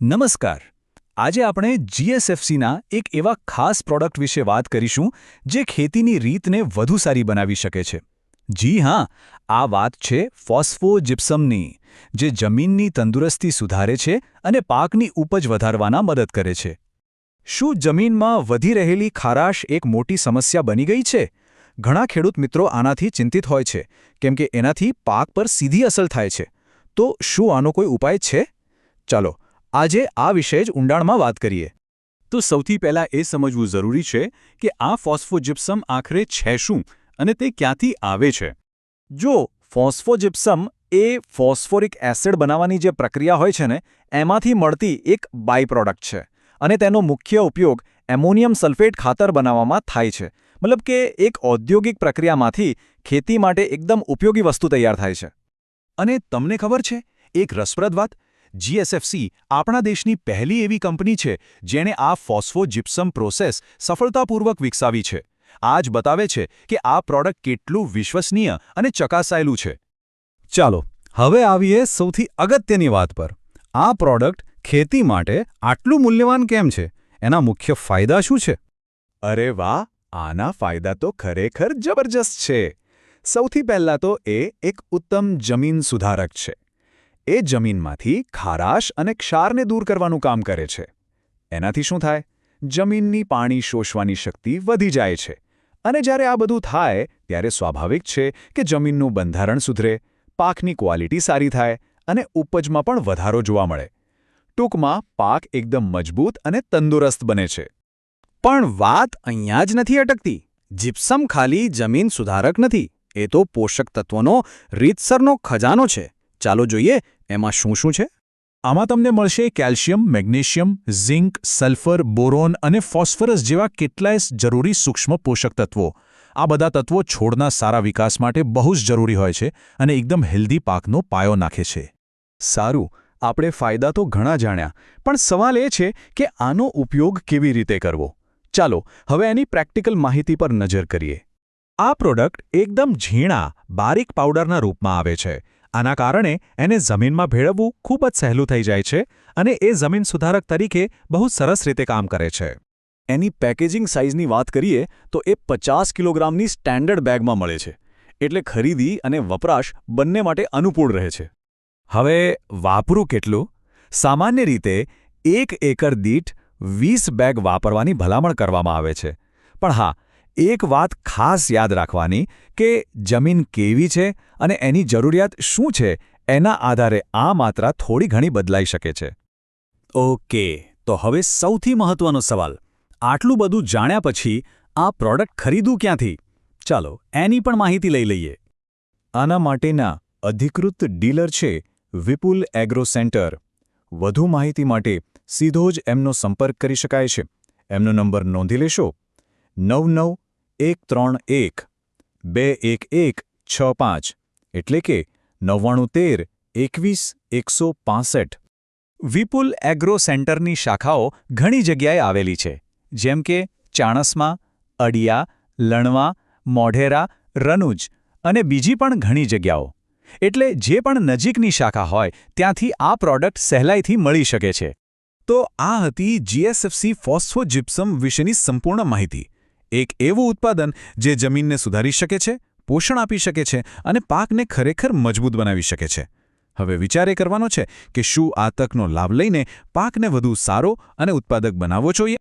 નમસ્કાર. આજે આપણે જીએસએફસીના એક એવા ખાસ પ્રોડક્ટ વિશે વાત કરીશું જે ખેતીની રીતને વધુ સારી બનાવી શકે છે. જી હા, આ વાત છે ફોસ્ફોજિપ્સમની, જે જમીનની તંદુરસ્તી સુધારે છે અને પાકની ઉપજ વધારવામાં મદદ કરે છે. શું જમીનમાં વધી રહેલી ખારાશ એક મોટી સમસ્યા બની ગઈ છે? ઘણા ખેડૂત મિત્રો આનાથી ચિંતિત હોય છે, કેમ કે એનાથી પાક પર સીધી અસર થાય છે. તો શું આનો કોઈ ઉપાય છે? ચાલો આજે આ વિશે જ ઊંડાણમાં વાત કરીએ. તો સૌથી પહેલાં એ સમજવું જરૂરી છે કે આ ફોસ્ફોજિપ્સમ આખરે છે શું અને તે ક્યાંથી આવે છે. જો ફોસ્ફોજિપ્સમ એ ફોસ્ફોરિક એસિડ બનાવવાની જે પ્રક્રિયા હોય છે ને, એમાંથી મળતી એક બાય પ્રોડક્ટ છે અને તેનો મુખ્ય ઉપયોગ એમોનિયમ સલ્ફેટ ખાતર બનાવવામાં થાય છે. મતલબ કે એક ઔદ્યોગિક પ્રક્રિયામાંથી ખેતી માટે એકદમ ઉપયોગી વસ્તુ તૈયાર થાય છે. અને તમને ખબર છે એક રસપ્રદ વાત? જીએસએફસી આપણા દેશની પહેલી એવી કંપની છે જેણે આ ફોસ્ફોજિપ્સમ પ્રોસેસ સફળતાપૂર્વક વિકસાવી છે. આ જ બતાવે છે કે આ પ્રોડક્ટ કેટલું વિશ્વસનીય અને ચકાસાયેલું છે. ચાલો હવે આવીએ સૌથી અગત્યની વાત પર. આ પ્રોડક્ટ ખેતી માટે આટલું મૂલ્યવાન કેમ છે? એના મુખ્ય ફાયદા શું છે? અરે વાહ, આના ફાયદા તો ખરેખર જબરજસ્ત છે. સૌથી પહેલાં તો એ એક ઉત્તમ જમીન સુધારક છે. એ જમીનમાંથી ખારાશ અને ક્ષારને દૂર કરવાનું કામ કરે છે. એનાથી શું થાય? જમીનની પાણી શોષવાની શક્તિ વધી જાય છે. અને જ્યારે આ બધું થાય ત્યારે સ્વાભાવિક છે કે જમીનનું બંધારણ સુધરે, પાકની ક્વોલિટી સારી થાય અને ઉપજમાં પણ વધારો જોવા મળે. ટૂંકમાં પાક એકદમ મજબૂત અને તંદુરસ્ત બને છે. પણ વાત અહીંયા જ નથી અટકતી. જીપ્સમ ખાલી જમીન સુધારક નથી, એ તો પોષક તત્વોનો રીતસરનો ખજાનો છે. ચાલો જોઈએ એમાં શું શું છે. આમાં તમને મળશે calcium, magnesium, zinc, sulphur, boron અને ફોસ્ફરસ જેવા કેટલાય જરૂરી સૂક્ષ્મ પોષક તત્વો. આ બધા તત્વો છોડના સારા વિકાસ માટે બહુ જ જરૂરી હોય છે અને એકદમ હેલ્ધી પાકનો પાયો નાખે છે. સારું, આપણે ફાયદા તો ઘણા જાણ્યા, પણ સવાલ એ છે કે આનો ઉપયોગ કેવી રીતે કરવો. ચાલો હવે એની પ્રેક્ટિકલ માહિતી પર નજર કરીએ. આ પ્રોડક્ટ એકદમ ઝીણા, બારીક પાવડરના રૂપમાં આવે છે. આના કારણે એને જમીનમાં ભેળવવું ખૂબ જ સહેલું થઈ જાય છે અને એ જમીન સુધારક તરીકે બહુ સરસ રીતે કામ કરે છે. એની પેકેજિંગ સાઇઝની વાત કરીએ તો એ 50 કિલોગ્રામની સ્ટેન્ડર્ડ બેગમાં મળે છે. એટલે ખરીદી અને વપરાશ બંને માટે અનુકૂળ રહે છે. હવે વાપરું કેટલું? સામાન્ય રીતે 1 એકર દીઠ 20 બેગ વાપરવાની ભલામણ કરવામાં આવે છે. પણ હા, એક વાત ખાસ યાદ રાખવાની કે જમીન કેવી છે અને એની જરૂરિયાત શું છે એના આધારે આ માત્રા થોડી ઘણી બદલાઈ શકે છે. ઓકે, તો હવે સૌથી મહત્વનો સવાલ. આટલું બધું જાણ્યા પછી આ પ્રોડક્ટ ખરીદું ક્યાંથી? ચાલો એની પણ માહિતી લઈ લઈએ. આના માટેના અધિકૃત ડીલર છે વિપુલ એગ્રો સેન્ટર. વધુ માહિતી માટે સીધો જ એમનો સંપર્ક કરી શકાય છે. એમનો નંબર નોંધી લેશો: 9913121165, એટલે કે 9913211165. વિપુલ એગ્રો સેન્ટરની શાખાઓ ઘણી જગ્યાએ આવેલી છે, જેમ કે ચાણસ્મા, અડિયા, લણવા, મોઢેરા, રનુજ અને બીજી પણ ઘણી જગ્યાઓ. એટલે જે પણ નજીકની શાખા હોય ત્યાંથી આ પ્રોડક્ટ સહેલાઈથી મળી શકે છે. તો આ હતી જીએસએફસી ફોસ્ફોજિપ્સમ વિશેની સંપૂર્ણ માહિતી. એક એવું ઉત્પાદન જે જમીનને સુધારી શકે છે, પોષણ આપી શકે છે અને પાકને ખરેખર મજબૂત બનાવી શકે છે. હવે વિચાર એ કરવાનો છે કે શું આ તકનો લાભ લઈને પાકને વધુ સારો અને ઉત્પાદક બનાવવો જોઈએ.